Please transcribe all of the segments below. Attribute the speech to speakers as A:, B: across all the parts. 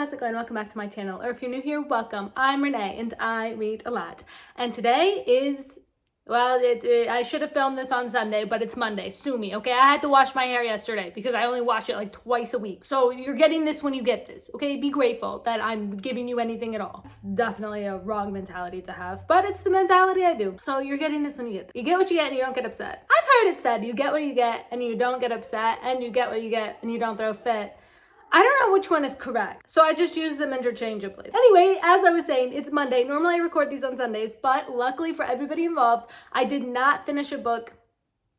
A: how's it going? Welcome back to my channel, or if you're new here, welcome. I'm Renee and I read a lot. And today is, well, I should have filmed this on Sunday, but it's Monday. Sue me, okay? I had to wash my hair yesterday because I only wash it like twice a week. So you're getting this when you get this, okay? Be grateful that I'm giving you anything at all. It's definitely a wrong mentality to have, but it's the mentality I do. So you're getting this when you get this. You get what you get and you don't get upset. I've heard it said, you get what you get and you don't get upset, and you get what you get and you don't throw a fit. I don't know which one is correct, so I just use them interchangeably. Anyway, as I was saying, it's Monday. Normally I record these on Sundays, but luckily for everybody involved, I did not finish a book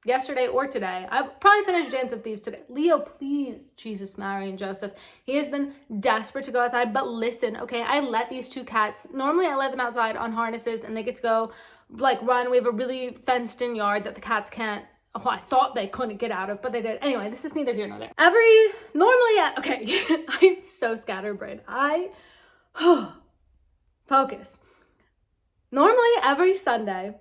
A: yesterday or today. I probably finished Dance of Thieves today. Leo, please, Jesus, Mary, and Joseph. He has been desperate to go outside, but listen, okay, I let these two cats, normally I let them outside on harnesses and they get to go like run. We have a really fenced in yard that the cats can't, oh, I thought they couldn't get out of, but they did. Anyway, this is neither here nor there. Okay, I'm so scatterbrained. Focus. Normally every Sunday,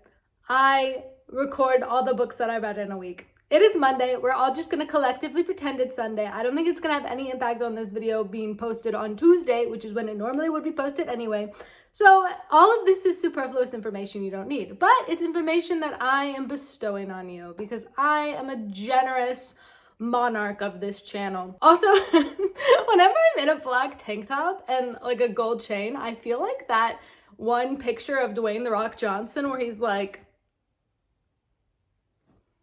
A: I record all the books that I read in a week. It is Monday. We're all just gonna collectively pretend it's Sunday. I don't think it's gonna have any impact on this video being posted on Tuesday, which is when it normally would be posted anyway. So all of this is superfluous information you don't need, but it's information that I am bestowing on you because I am a generous monarch of this channel. Also, whenever I'm in a black tank top and like a gold chain, I feel like that one picture of Dwayne "The Rock" Johnson where he's like,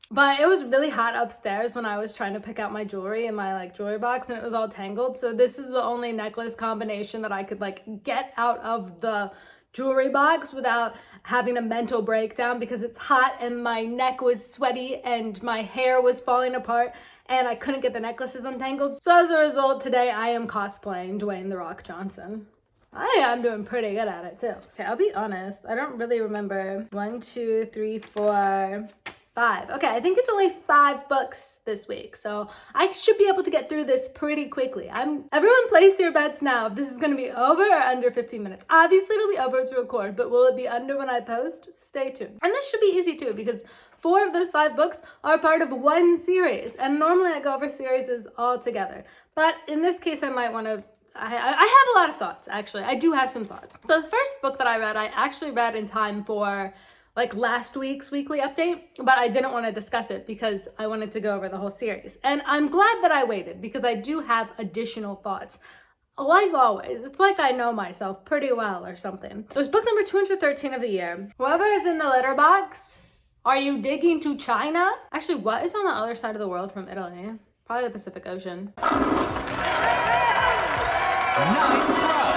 A: but it was really hot upstairs when I was trying to pick out my jewelry in my like jewelry box and it was all tangled. So this is the only necklace combination that I could like get out of the jewelry box without having a mental breakdown because it's hot and my neck was sweaty and my hair was falling apart and I couldn't get the necklaces untangled. So as a result, today I am cosplaying Dwayne "The Rock" Johnson. I'm doing pretty good at it too. Okay, I'll be honest. I don't really remember. 1, 2, 3, 4... 5. Okay, I think it's only 5 books this week, so I should be able to get through this pretty quickly. Everyone place your bets now if this is going to be over or under 15 minutes. Obviously, it'll be over to record, but will it be under when I post? Stay tuned. And this should be easy too, because 4 of those 5 books are part of one series, and normally I go over series all together. But in this case, I might want to I have a lot of thoughts, actually. I do have some thoughts. So the first book that I read, I actually read in time for like last week's weekly update, but I didn't want to discuss it because I wanted to go over the whole series. And I'm glad that I waited because I do have additional thoughts. Like always, it's like I know myself pretty well or something. It was book number 213 of the year. Whoever is in the litter box, are you digging to China? Actually, what is on the other side of the world from Italy? Probably the Pacific Ocean. Nice throw.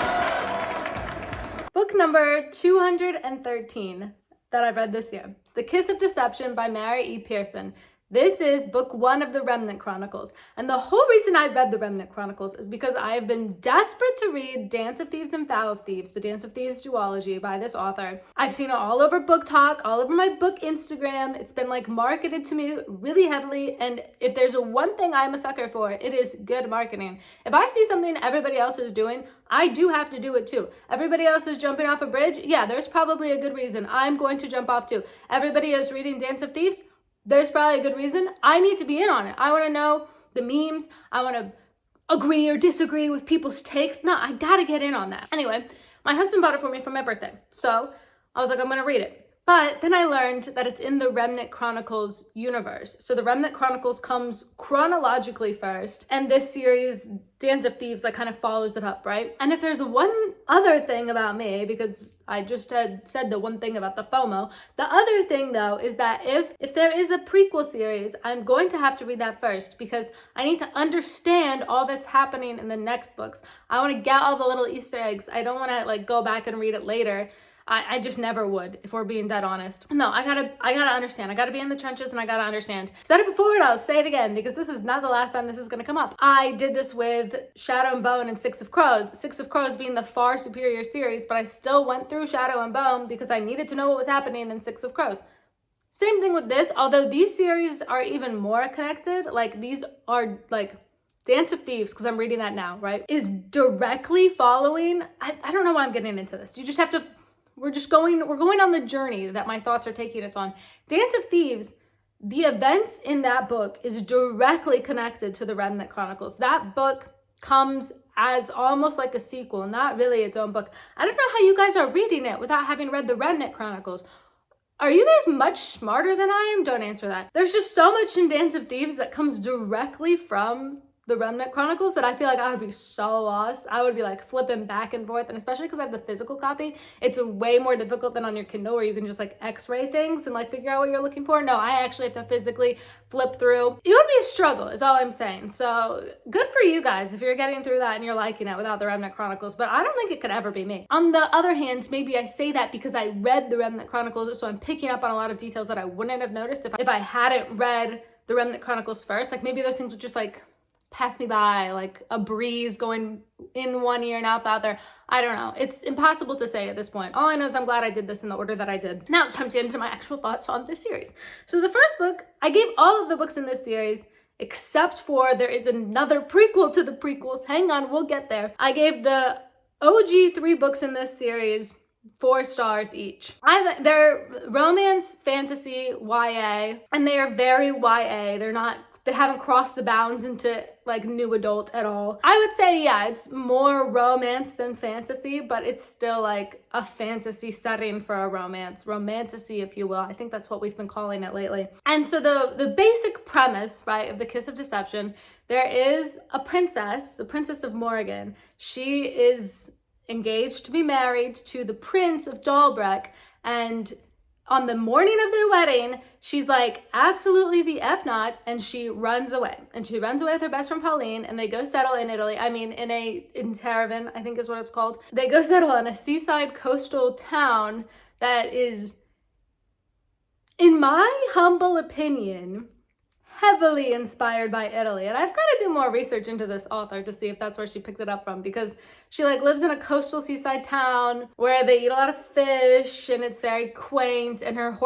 A: Book number 213. That I've read this year. The Kiss of Deception by Mary E. Pearson. This is book 1 of the Remnant Chronicles. And the whole reason I read the Remnant Chronicles is because I have been desperate to read Dance of Thieves and Vow of Thieves, the Dance of Thieves duology by this author. I've seen it all over Book Talk, all over my book Instagram. It's been like marketed to me really heavily. And if there's one thing I'm a sucker for, it is good marketing. If I see something everybody else is doing, I do have to do it too. Everybody else is jumping off a bridge. Yeah, there's probably a good reason. I'm going to jump off too. Everybody is reading Dance of Thieves. There's probably a good reason. I need to be in on it. I want to know the memes. I want to agree or disagree with people's takes. No, I got to get in on that. Anyway, my husband bought it for me for my birthday. So I was like, I'm going to read it. But then I learned that it's in the Remnant Chronicles universe. So the Remnant Chronicles comes chronologically first, and this series, Dance of Thieves, like kind of follows it up, right? And if there's one other thing about me, because I just had said the one thing about the FOMO, the other thing though is that if there is a prequel series, I'm going to have to read that first because I need to understand all that's happening in the next books. I want to get all the little Easter eggs. I don't want to like go back and read it later. I just never would, if we're being dead honest. No, I gotta understand. I gotta be in the trenches and I gotta understand. I've said it before and I'll say it again because this is not the last time this is gonna come up. I did this with Shadow and Bone and 6 of Crows. 6 of Crows being the far superior series, but I still went through Shadow and Bone because I needed to know what was happening in 6 of Crows. Same thing with this, although these series are even more connected. Like these are like Dance of Thieves, because I'm reading that now, right? Is directly following, I don't know why I'm getting into this. You just have to, we're going on the journey that my thoughts are taking us on. Dance of Thieves, the events in that book is directly connected to the Remnant Chronicles. That book comes as almost like a sequel, not really its own book. I don't know how you guys are reading it without having read the Remnant Chronicles. Are you guys much smarter than I am? Don't answer that. There's just so much in Dance of Thieves that comes directly from the Remnant Chronicles that I feel like I would be so lost. I would be like flipping back and forth, and especially because I have the physical copy, it's way more difficult than on your Kindle where you can just like x-ray things and like figure out what you're looking for. No, I actually have to physically flip through. It would be a struggle is all I'm saying. So good for you guys if you're getting through that and you're liking it without the Remnant Chronicles, but I don't think it could ever be me. On the other hand, maybe I say that because I read the Remnant Chronicles, so I'm picking up on a lot of details that I wouldn't have noticed if I hadn't read the Remnant Chronicles first. Like maybe those things would just like pass me by like a breeze going in one ear and out the other. I don't know. It's impossible to say at this point. All I know is I'm glad I did this in the order that I did. Now it's time to get into my actual thoughts on this series. So the first book, I gave all of the books in this series except for there is another prequel to the prequels. Hang on, we'll get there. I gave the OG 3 books in this series 4 stars each. They're romance, fantasy, YA, and they are very YA. They haven't crossed the bounds into like new adult at all. I would say, yeah, it's more romance than fantasy, but it's still like a fantasy setting for a romance. Romantasy, if you will. I think that's what we've been calling it lately. And so the basic premise, right, of The Kiss of Deception, there is a princess, the Princess of Morgan. She is engaged to be married to the Prince of Dalbreck, and on the morning of their wedding, she's like, absolutely the F not, and she runs away. And she runs away with her best friend Pauline, and they go settle in Italy. I mean, in Taravan, I think is what it's called. They go settle in a seaside coastal town that is, in my humble opinion, heavily inspired by Italy. And I've got to do more research into this author to see if that's where she picked it up from, because she like lives in a coastal seaside town where they eat a lot of fish and it's very quaint, and her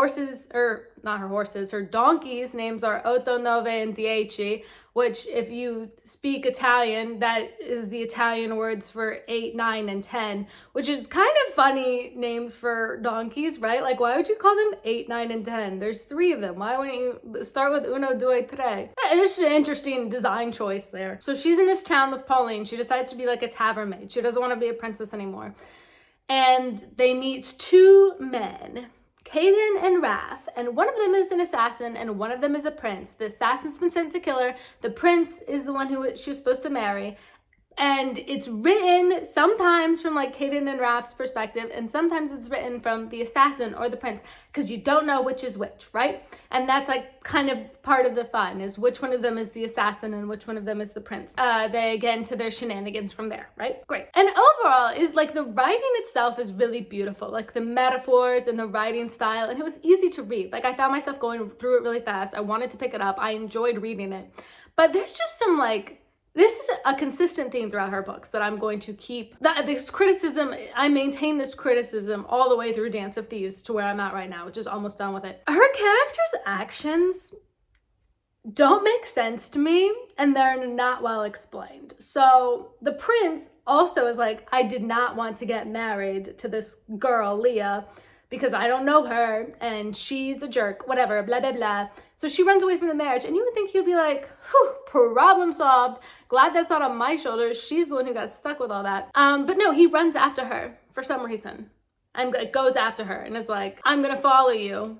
A: donkeys' names are Otto, Nove, and Dieci, which if you speak Italian, that is the Italian words for 8, 9, and 10, which is kind of funny names for donkeys, right? Like, why would you call them 8, 9, and 10? There's 3 of them. Why wouldn't you start with uno, due, tre? It's just an interesting design choice there. So she's in this town with Pauline. She decides to be like a tavern maid. She doesn't want to be a princess anymore. And they meet 2 men, Caden and Raph, and one of them is an assassin and one of them is a prince. The assassin's been sent to kill her. The prince is the one who she was supposed to marry. And it's written sometimes from like Caden and Raph's perspective, and sometimes it's written from the assassin or the prince, because you don't know which is which, right? And that's like kind of part of the fun, is which one of them is the assassin and which one of them is the prince. They get into their shenanigans from there, right? Great. And overall is like the writing itself is really beautiful, like the metaphors and the writing style, and it was easy to read. Like I found myself going through it really fast. I wanted to pick it up. I enjoyed reading it. But there's just some like, this is a consistent theme throughout her books that I'm going to keep. This criticism, I maintain this criticism all the way through Dance of Thieves to where I'm at right now, which is almost done with it. Her character's actions don't make sense to me, and they're not well explained. So the prince also is like, I did not want to get married to this girl, Leah, because I don't know her and she's a jerk, whatever, blah, blah, blah. So she runs away from the marriage, and you would think he'd be like, whew, problem solved. Glad that's not on my shoulders. She's the one who got stuck with all that. But no, he runs after her for some reason and goes after her and is like, I'm gonna follow you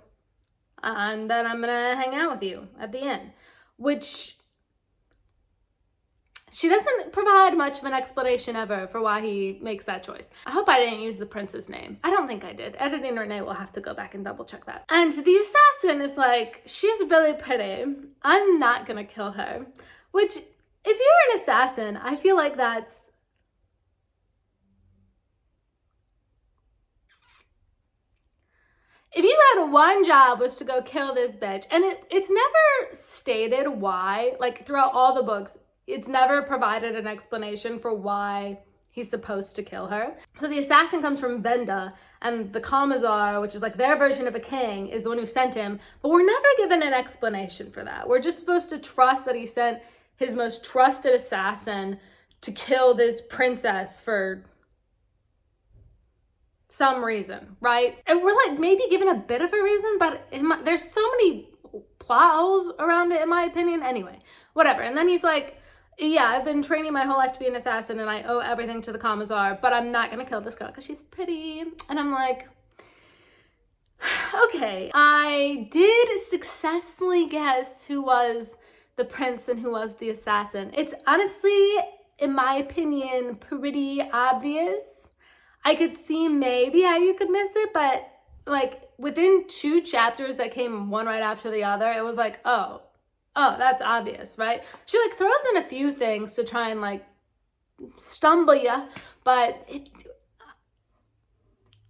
A: and then I'm gonna hang out with you at the end, which she doesn't provide much of an explanation ever for why he makes that choice. I hope I didn't use the prince's name. I don't think I did. Editing Renee will have to go back and double check that. And the assassin is like, she's really pretty. I'm not gonna kill her. Which, if you're an assassin, I feel like that's... If you had one job was to go kill this bitch, and it's never stated why, like throughout all the books, it's never provided an explanation for why he's supposed to kill her. So the assassin comes from Venda, and the Commissar, which is like their version of a king, is the one who sent him, but we're never given an explanation for that. We're just supposed to trust that he sent his most trusted assassin to kill this princess for some reason, right? And we're like maybe given a bit of a reason, but there's so many plot holes around it in my opinion. Anyway, whatever. And then he's like, yeah, I've been training my whole life to be an assassin and I owe everything to the Commissar, but I'm not gonna kill this girl because she's pretty. And I'm like, okay. I did successfully guess who was the prince and who was the assassin. It's honestly, in my opinion, pretty obvious. I could see maybe how you could miss it, but like within 2 chapters that came one right after the other, it was like, oh, that's obvious, right? She like throws in a few things to try and like stumble you, but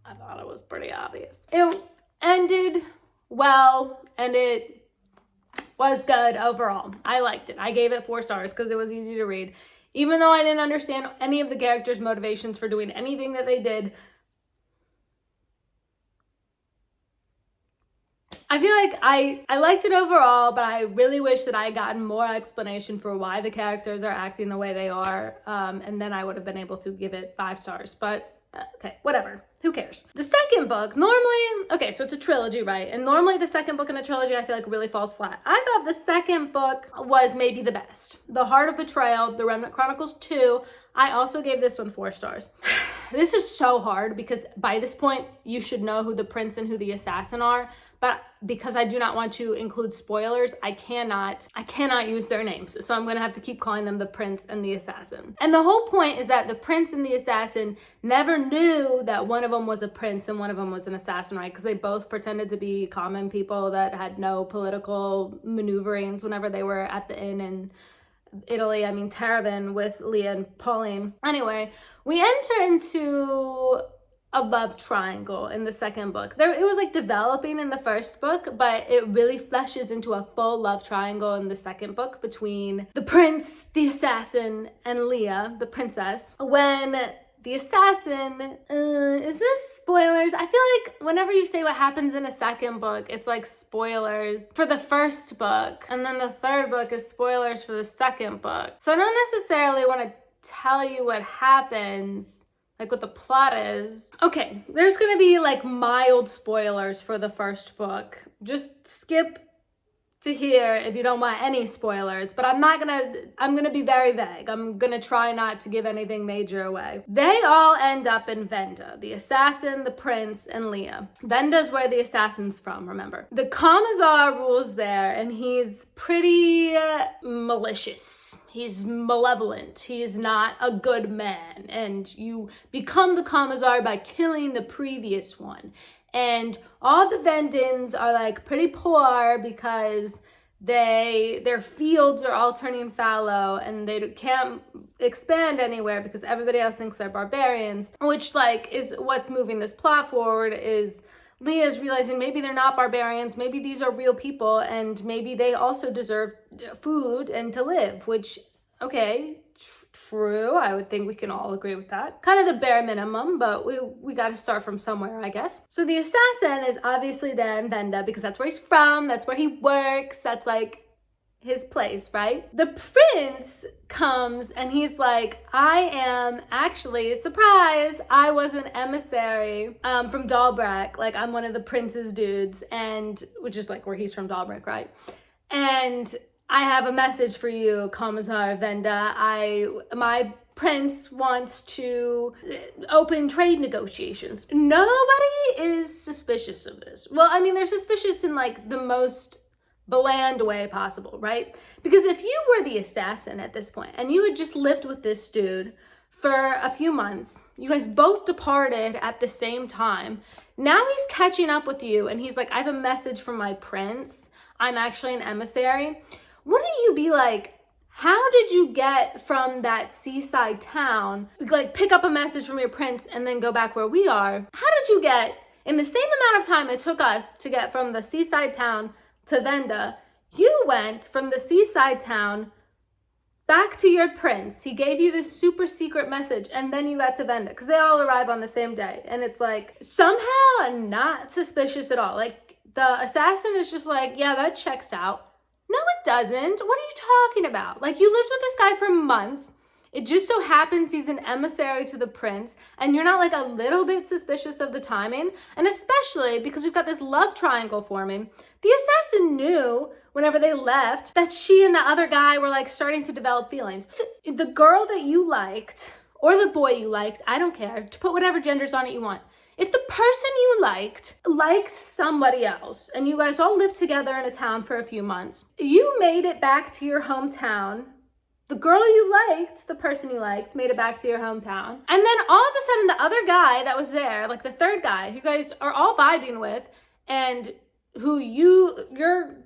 A: I thought it was pretty obvious. It ended well and it was good overall. I liked it. I gave it 4 stars because it was easy to read. Even though I didn't understand any of the characters' motivations for doing anything that they did, I feel like I liked it overall, but I really wish that I had gotten more explanation for why the characters are acting the way they are, and then I would have been able to give it 5 stars, but okay, whatever. Who cares? The second book, normally, okay, so it's a trilogy, right? And normally the second book in a trilogy, I feel like really falls flat. I thought the second book was maybe the best. The Heart of Betrayal, The Remnant Chronicles 2, I also gave this one 4 stars. This is so hard because by this point, you should know who the prince and who the assassin are. But because I do not want to include spoilers, I cannot use their names. So I'm gonna have to keep calling them the prince and the assassin. And the whole point is that the prince and the assassin never knew that one of them was a prince and one of them was an assassin, right? Because they both pretended to be common people that had no political maneuverings whenever they were at the inn in Italy, Terravin with Leah and Pauline. Anyway, we enter into a love triangle in the second book. It was like developing in the first book, but it really fleshes into a full love triangle in the second book between the prince, the assassin, and Leah, the princess. When the assassin, is this spoilers? I feel like whenever you say what happens in a second book, it's like spoilers for the first book, and then the third book is spoilers for the second book. So I don't necessarily want to tell you what happens, like what the plot is. Okay, there's gonna be like mild spoilers for the first book. Just skip to here if you don't want any spoilers, but I'm gonna be very vague. I'm gonna try not to give anything major away. They all end up in Venda, the assassin, the prince, and Leah. Venda's where the assassin's from, remember. The Commissar rules there, and he's pretty malicious. He's malevolent. He's not a good man, and you become the Commissar by killing the previous one. And all the Vendans are like pretty poor because their fields are all turning fallow and they can't expand anywhere because everybody else thinks they're barbarians, which like is what's moving this plot forward. Is Leah's realizing maybe they're not barbarians, maybe these are real people, and maybe they also deserve food and to live, which, okay, true. I would think we can all agree with that. Kind of the bare minimum, but we got to start from somewhere, I guess. So the assassin is obviously there in Venda because that's where he's from, that's where he works, that's like his place, right? The prince comes and he's like, I am actually, surprise, I was an emissary from Dalbrak. Like, I'm one of the prince's dudes, and which is like where he's from, Dalbrak, right? And I have a message for you, Commissar Venda. My prince wants to open trade negotiations. Nobody is suspicious of this. Well, they're suspicious in like the most bland way possible, right? Because if you were the assassin at this point and you had just lived with this dude for a few months, you guys both departed at the same time. Now he's catching up with you and he's like, I have a message from my prince. I'm actually an emissary. Wouldn't you be like, how did you get from that seaside town, like pick up a message from your prince and then go back where we are? How did you get, in the same amount of time it took us to get from the seaside town to Venda, you went from the seaside town back to your prince. He gave you this super secret message and then you got to Venda because they all arrive on the same day. And it's like somehow not suspicious at all. Like the assassin is just like, yeah, that checks out. No, it doesn't. What are you talking about? Like, you lived with this guy for months. It just so happens he's an emissary to the prince, and you're not like a little bit suspicious of the timing. And especially because we've got this love triangle forming, the assassin knew whenever they left that she and the other guy were like starting to develop feelings. The girl that you liked, or the boy you liked, I don't care, to put whatever genders on it you want. If the person you liked somebody else, and you guys all lived together in a town for a few months, you made it back to your hometown. The girl you liked, the person you liked, made it back to your hometown. And then all of a sudden, the other guy that was there, like the third guy, who you guys are all vibing with, and who your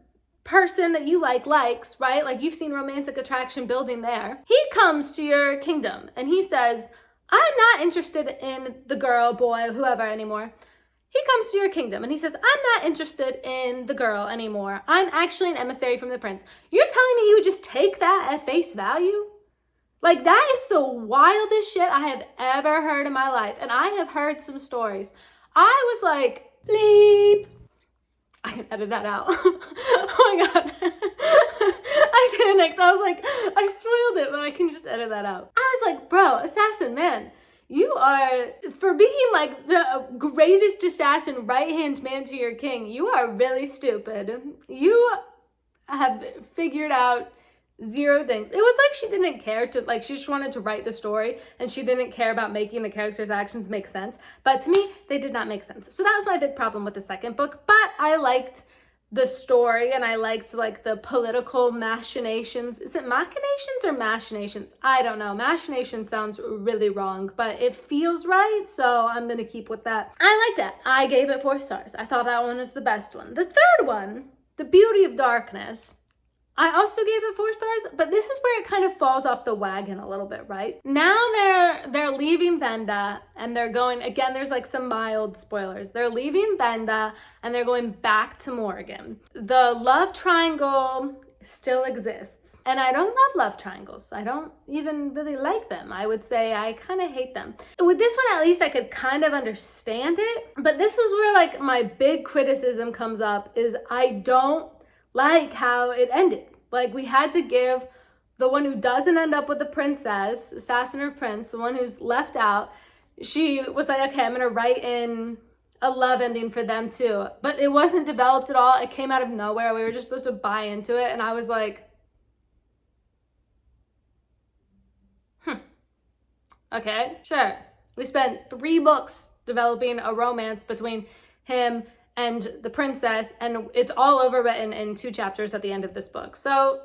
A: person that you likes, right? Like you've seen romantic attraction building there. He comes to your kingdom and he says, I'm not interested in the girl, boy, whoever anymore. He comes to your kingdom and he says, I'm not interested in the girl anymore. I'm actually an emissary from the prince. You're telling me you would just take that at face value? Like, that is the wildest shit I have ever heard in my life. And I have heard some stories. I was like, bleep. I can edit that out. Oh my God. I panicked. I was like, I spoiled it, but I can just edit that out. I was like, bro, assassin, man, you are, for being like the greatest assassin, right-hand man to your king, you are really stupid. You have figured out zero things. It was like she didn't care to, like, she just wanted to write the story and she didn't care about making the characters' actions make sense. But to me, they did not make sense. So that was my big problem with the second book. But I liked the story and I liked like the political machinations. Is it machinations or machinations? I don't know. Machinations sounds really wrong, but it feels right. So I'm going to keep with that. I liked it. I gave it 4 stars. I thought that one was the best one. The third one, The Beauty of Darkness, I also gave it 4 stars, but this is where it kind of falls off the wagon a little bit, right? Now they're leaving Benda and they're going, again, there's like some mild spoilers. They're leaving Benda and they're going back to Morgan. The love triangle still exists. And I don't love triangles. I don't even really like them. I would say I kind of hate them. With this one, at least I could kind of understand it. But this was where like my big criticism comes up is I don't like how it ended. Like, we had to give the one who doesn't end up with the princess, assassin or prince, the one who's left out, she was like, okay, I'm gonna write in a love ending for them too. But it wasn't developed at all. It came out of nowhere. We were just supposed to buy into it. And I was like, okay, sure. We spent 3 books developing a romance between him and the princess, and it's all overwritten in 2 chapters at the end of this book. So,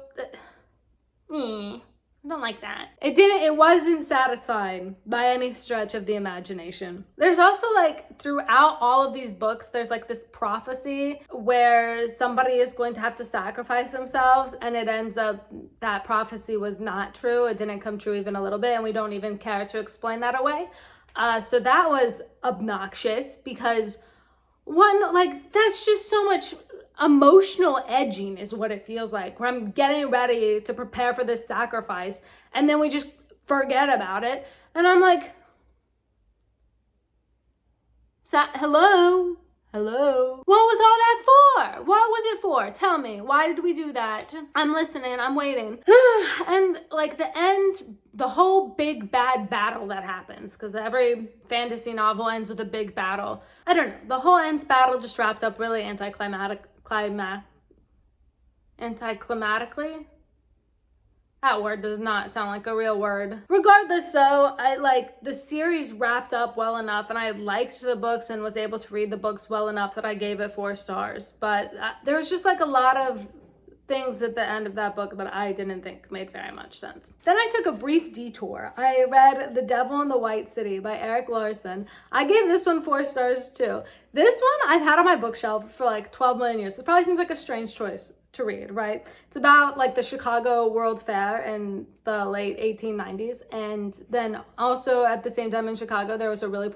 A: I don't like that. It wasn't satisfying by any stretch of the imagination. There's also like, throughout all of these books, there's like this prophecy where somebody is going to have to sacrifice themselves, and it ends up that prophecy was not true. It didn't come true even a little bit, and we don't even care to explain that away. So that was obnoxious because one, like, that's just so much emotional edging is what it feels like, where I'm getting ready to prepare for this sacrifice and then we just forget about it. And I'm like, hello? What was all that for? What was it for? Tell me, why did we do that? I'm listening, I'm waiting. And like the end, the whole big bad battle that happens, because every fantasy novel ends with a big battle. I don't know, the whole end's battle just wrapped up really anticlimactically. That word does not sound like a real word. Regardless though, I like the series wrapped up well enough and I liked the books and was able to read the books well enough that I gave it 4 stars. But there was just like a lot of things at the end of that book that I didn't think made very much sense. Then I took a brief detour. I read The Devil in the White City by Eric Larson. I gave this one 4 stars too. This one I've had on my bookshelf for like 12 million years. It probably seems like a strange choice to read, right? It's about like the Chicago World Fair in the late 1890s, and then also at the same time in Chicago there was a really and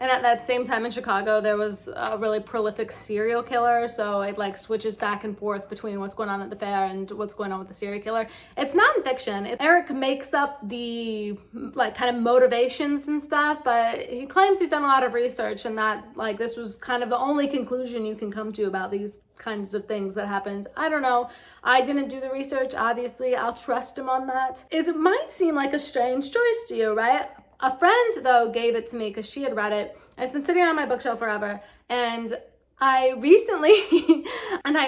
A: at that same time in Chicago there was a really prolific serial killer, so it like switches back and forth between what's going on at the fair and what's going on with the serial killer. It's nonfiction. Eric makes up the like kind of motivations and stuff, but he claims he's done a lot of research and that like this was kind of the only conclusion you can come to about these kinds of things that happens. I don't know. I didn't do the research, obviously. obviously I'll trust him on that, is it might seem like a strange choice to you, right? A friend, though, gave it to me because she had read it. It's been sitting on my bookshelf forever. And I had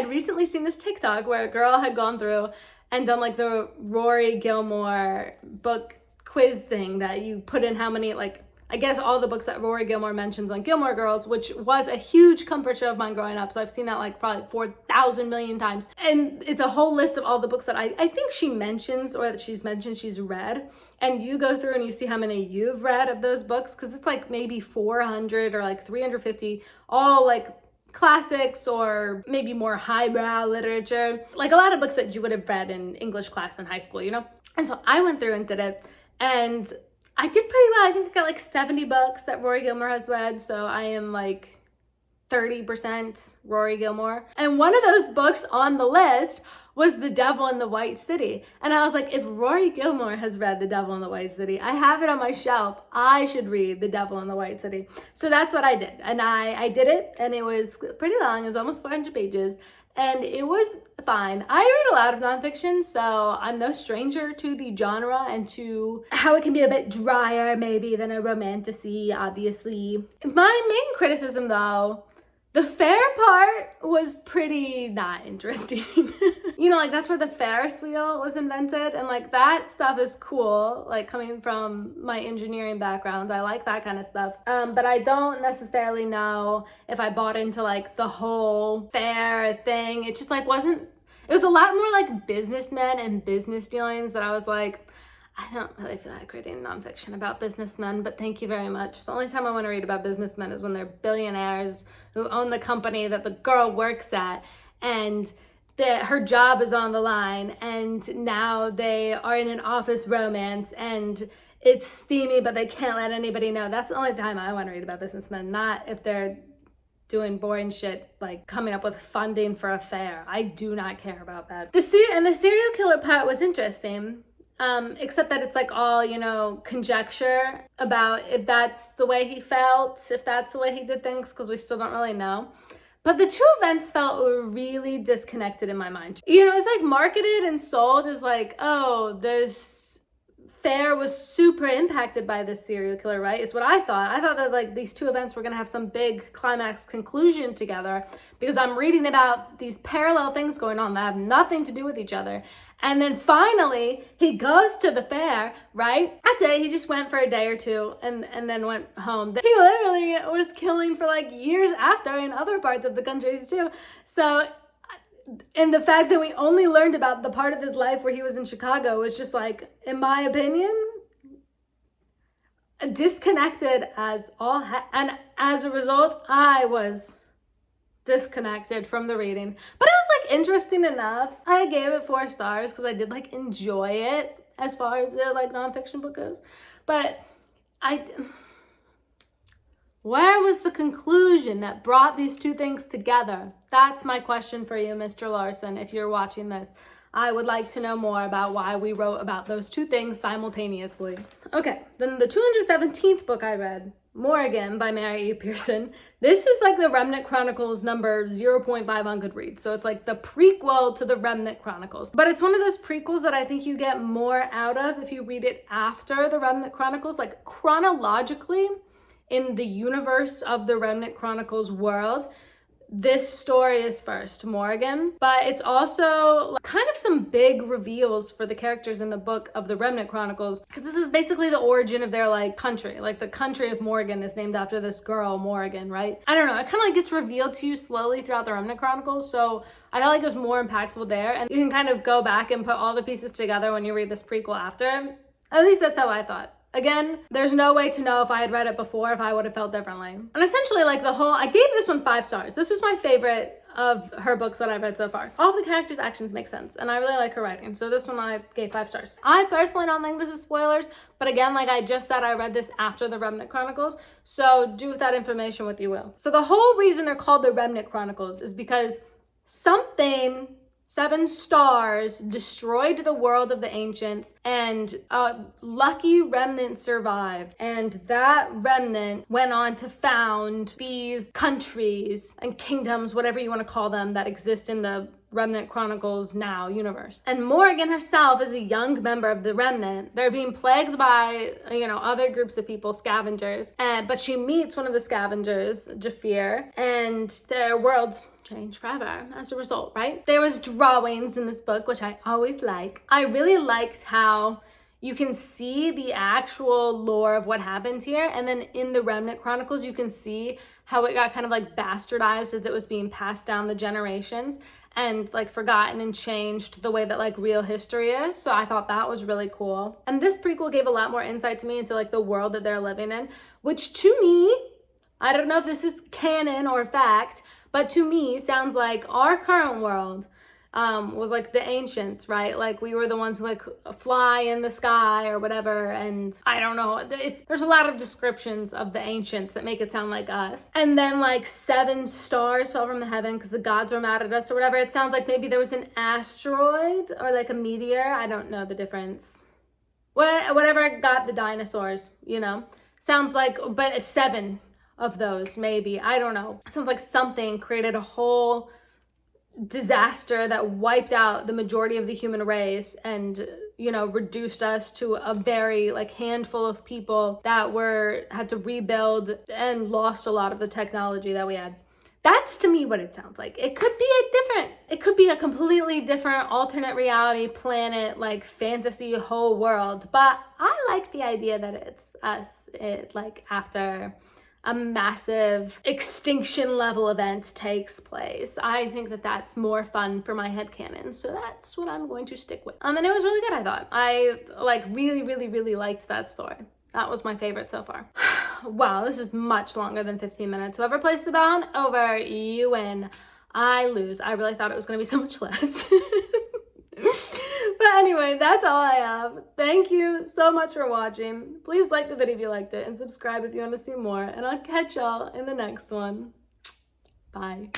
A: recently seen this TikTok where a girl had gone through and done like the Rory Gilmore book quiz thing that you put in how many, like, I guess all the books that Rory Gilmore mentions on Gilmore Girls, which was a huge comfort show of mine growing up. So I've seen that like probably 4,000 million times. And it's a whole list of all the books that I think she mentions, or that she's mentioned she's read. And you go through and you see how many you've read of those books, because it's like maybe 400 or like 350, all like classics or maybe more highbrow literature. Like a lot of books that you would have read in English class in high school, you know? And so I went through and did it. And I did pretty well. I think I got like 70 books that Rory Gilmore has read. So I am like 30% Rory Gilmore. And one of those books on the list was The Devil in the White City. And I was like, if Rory Gilmore has read The Devil in the White City, I have it on my shelf, I should read The Devil in the White City. So that's what I did. And I did it, and it was pretty long. It was almost 400 pages. And it was fine. I read a lot of nonfiction, so I'm no stranger to the genre and to how it can be a bit drier maybe than a romantasy, obviously. My main criticism, though, the fair part was pretty not interesting. You know, like that's where the Ferris wheel was invented, and like that stuff is cool, like coming from my engineering background, I like that kind of stuff. But I don't necessarily know if I bought into like the whole fair thing. It just like wasn't, it was a lot more like businessmen and business dealings that I was like, I don't really feel like reading nonfiction about businessmen, but thank you very much. The only time I want to read about businessmen is when they're billionaires who own the company that the girl works at, and that her job is on the line, and now they are in an office romance, and it's steamy, but they can't let anybody know. That's the only time I want to read about businessmen, not if they're doing boring shit like coming up with funding for a fair. I do not care about that. The serial killer part was interesting. Except that it's like all, you know, conjecture about if that's the way he felt, if that's the way he did things, because we still don't really know. But the two events felt really disconnected in my mind. You know, it's like marketed and sold as like, oh, this fair was super impacted by this serial killer, right? It's what I thought. I thought that like these two events were gonna have some big climax conclusion together, because I'm reading about these parallel things going on that have nothing to do with each other. And then finally, he goes to the fair, right? That's it. He just went for a day or two and then went home. He literally was killing for like years after in other parts of the countries too. So, and the fact that we only learned about the part of his life where he was in Chicago was just like, in my opinion, disconnected as all and as a result, I was disconnected from the reading. But it was like interesting enough. I gave it 4 stars because I did like enjoy it as far as the like nonfiction book goes. But where was the conclusion that brought these two things together? That's my question for you, Mr. Larson. If you're watching this, I would like to know more about why we wrote about those two things simultaneously. Okay, then the 217th book I read, Morgan by Mary E. Pearson. This is like the Remnant Chronicles number 0.5 on Goodreads. So it's like the prequel to the Remnant Chronicles. But it's one of those prequels that I think you get more out of if you read it after the Remnant Chronicles, like chronologically in the universe of the Remnant Chronicles world. This story is first, Morgan, but it's also kind of some big reveals for the characters in the book of the Remnant Chronicles, because this is basically the origin of their like country. Like the country of Morgan is named after this girl, Morgan, right? I don't know, it kind of like gets revealed to you slowly throughout the Remnant Chronicles, so I felt like it was more impactful there, and you can kind of go back and put all the pieces together when you read this prequel after. At least that's how I thought. Again, there's no way to know if I had read it before, if I would have felt differently. And essentially, like I gave this one 5 stars. This was my favorite of her books that I've read so far. All of the characters' actions make sense, and I really like her writing. So this one I gave 5 stars. I personally don't think this is spoilers, but again, like I just said, I read this after the Remnant Chronicles, so do with that information what you will. So the whole reason they're called the Remnant Chronicles is because something 7 stars destroyed the world of the ancients, and a lucky remnant survived. And that remnant went on to found these countries and kingdoms, whatever you want to call them, that exist in the Remnant Chronicles Now universe. And Morgan herself is a young member of the Remnant. They're being plagued by, other groups of people, scavengers. But she meets one of the scavengers, Jafir, and their worlds change forever as a result, right? There was drawings in this book, which I always like. I really liked how you can see the actual lore of what happened here, and then in the Remnant Chronicles you can see how it got kind of like bastardized as it was being passed down the generations and like forgotten and changed the way that like real history is. So I thought that was really cool. And this prequel gave a lot more insight to me into like the world that they're living in, which to me, I don't know if this is canon or fact, but to me sounds like our current world was like the ancients, right? Like we were the ones who like fly in the sky or whatever. And I don't know, there's a lot of descriptions of the ancients that make it sound like us. And then like 7 stars fell from the heaven because the gods were mad at us or whatever. It sounds like maybe there was an asteroid or like a meteor. I don't know the difference. Whatever got the dinosaurs, sounds like, but 7 of those maybe, I don't know. It sounds like something created a whole disaster that wiped out the majority of the human race and reduced us to a very like handful of people that had to rebuild and lost a lot of the technology that we had. That's to me what it sounds like. It could be a completely different alternate reality planet, like fantasy whole world, but I like the idea that it's us, like after a massive extinction level event takes place. I think that that's more fun for my headcanon, so that's what I'm going to stick with. And it was really good, I thought. I like really, really, really liked that story. That was my favorite so far. Wow, this is much longer than 15 minutes. Whoever placed the bet on over, you win. I lose. I really thought it was gonna be so much less. But anyway, that's all I have. Thank you so much for watching. Please like the video if you liked it and subscribe if you want to see more. And I'll catch y'all in the next one. Bye.